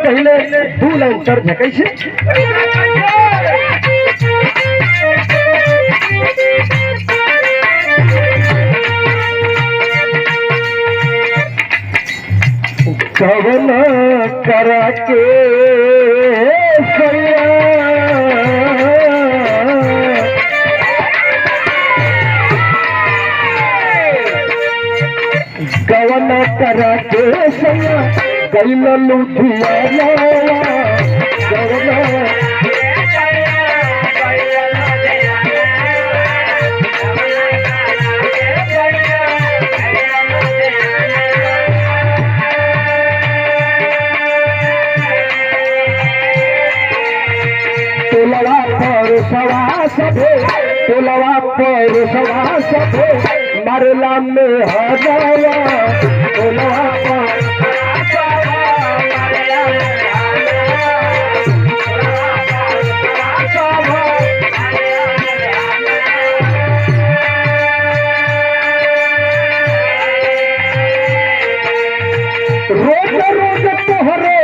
पहले दू लाइन चढ़ जाए कैसे कवन करा के गवन करा के सैया गैल लुधियाना टोलवा पर सवा सभे टोलवा पर सवा सभे मरला में हजावा टोलवा पर रोज रोज तोहरे